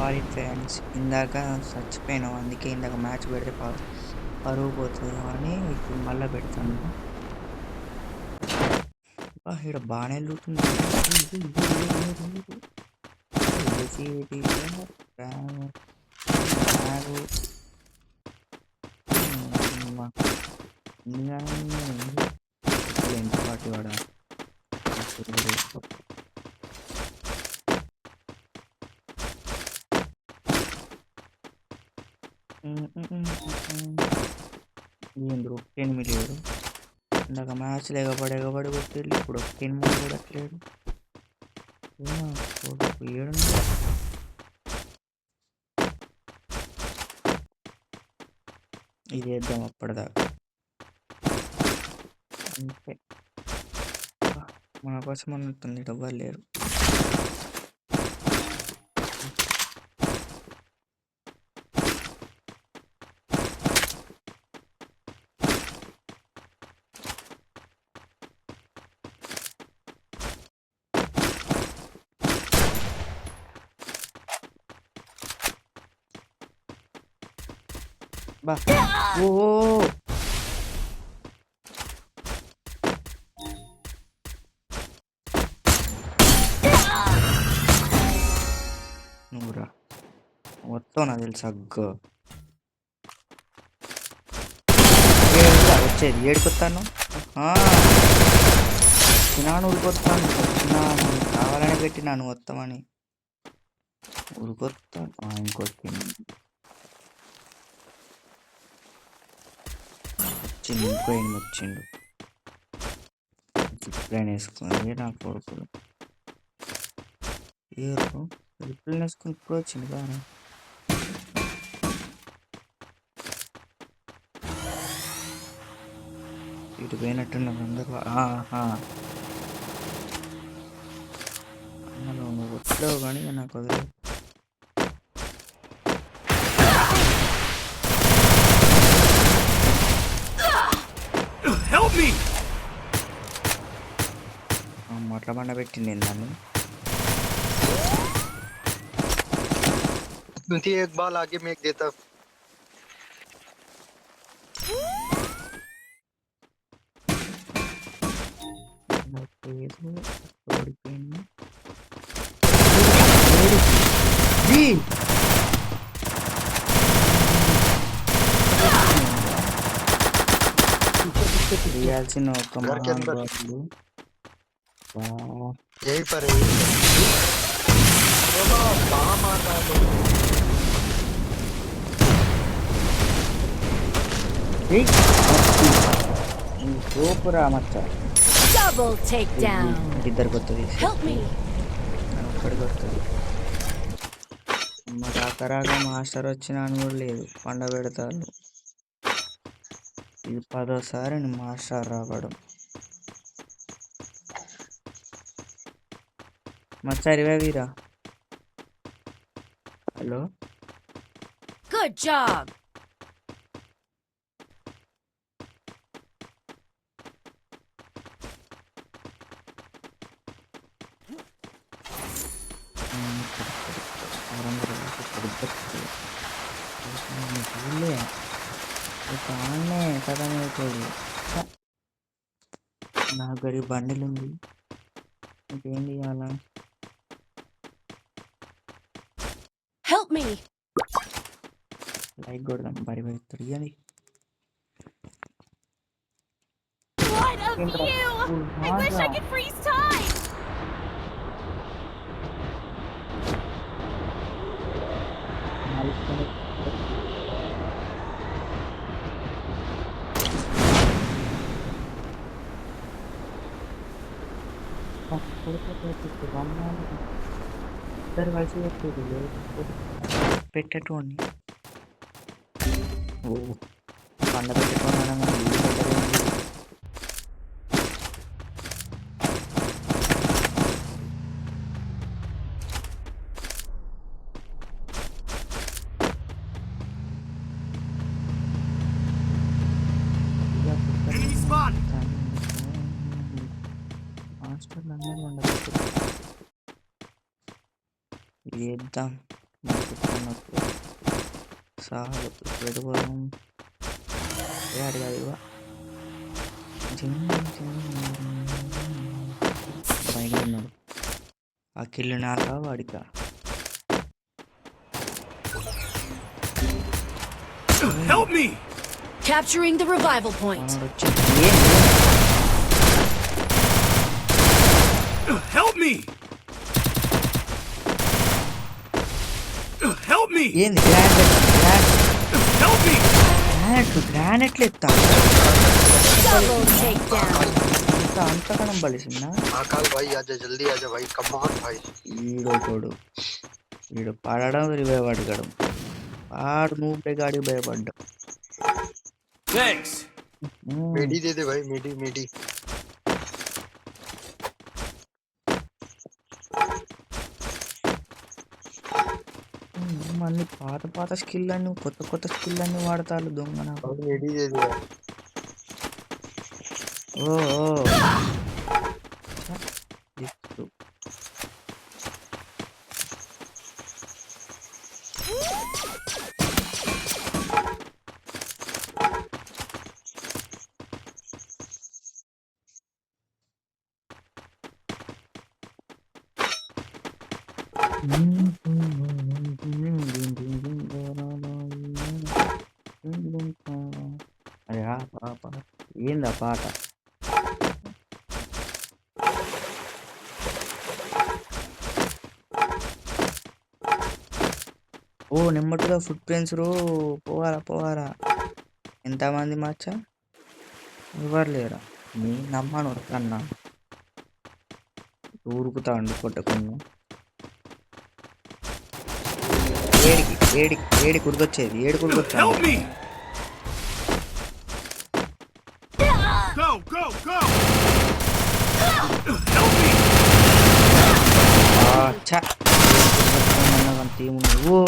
Sorry friends, ఇందాక చచ్చిపోయినాం. అందుకే ఇందాక మ్యాచ్ పెడితే పరువు పోతుందేమో అని ఇప్పుడు మళ్ళీ పెడతాను. ఇక్కడ బాగానే వెళ్తుంది. ఎంత పాటు వాడా ఏంద్రు 10 మిలియన్ ఇందాక మ్యాచ్లు ఎగబడి కొట్టేళ్ళు. ఇప్పుడు 10 మూడు కొట్టట్లేడు. ఏడు ఇది వేద్దాం అప్పటిదాకా. అంతే, మన కోసం అన్నట్టుంది. ఎవ్వరు లేరు. బా ఓ నువ్వురా మొత్తం నాకు తెలుసు. వచ్చేది ఏడుకొస్తాను. వచ్చినాను ఉరికొస్తాను. వచ్చినాను కావాలని పెట్టినాను వస్తామని ఉరికొస్తాను. ఇంకొచ్చి ఇంకో ఎన్ని వచ్చిండు. రిప్లైన్ వేసుకొని నా కొడుకులు రిప్లైన్ వేసుకొని ఇప్పుడు వచ్చింది బాగా. ఇటు పోయినట్టున్నారు అందరూ. నువ్వు వచ్చావు కానీ నాకు వదిలేదు. మొట్ల బండ పెట్టింది నన్ను. एक बॉल आगे मैं देता. చేయాల్సిన ఒక यही पर సూపర్ మచ్చ. ఇద్దరికి వస్తుంది, ఒక్కడికి వస్తుంది. మా రాకరాగా మాస్టర్ వచ్చినా అని కూడా లేదు. పండ పెడతారు. ఇది 10వ సారి మాస్టర్ రావడం. మచ్చా రివైవీరా. Hello, good job. నా గరి బండిలు ఉంది. ఇంకేం చేయాలా? లైక్ కొడదాం. బరి పెడతాడు ఇవన్నీ. ఇద్దరు కలిసి పెట్టేటోండి. ఓ పండ పెట్టుకోవడం మాస్టర్లు అందరూ ఉండదు. వేద్దాం. సాగు పెట్టుకోవడం యాడ్ కాదు ఇవ పైన ఉన్నాడు ఆ కిల్లు నాక వాడిక Help me! Capturing the revival point. మనోడు వచ్చి Help me! Help me! ఏంది Help me! గ్రానెట్లు ఎత్తా Double takedown. అంతకనం బలిసిందా आकाश भाई आजा जल्दी आजा भाई कम ऑन भाई ఈడొకడు వీడు పడడం భయపడగడం వాడు నువ్వు గాడికి భయపడ్డా Thanks. मेडी दे दे भाई मेडी मेडी మళ్ళీ పాత పాత స్కిల్ అన్ని కొత్త కొత్త స్కిల్ అన్ని వాడతారు దొంగ నాకు भाई मेडी दे दे भाई। ఓ ఓ. దిక్కు. అరే ఆ పాప ఏందా పాట ఓ నెమ్మట్టుగా ఫుట్ ప్రింట్స్ రో పోవారా పోవారా ఎంతమంది మచ్చా ఎవరు లేరా నీ నమ్మను కన్నా ఊరుకుతా అండి కొట్టకుండా ఏడి కురికొచ్చేది ఏడు కురికొచ్చా Help me! Go, go, go! Help me! ఛా తీముంది ఓ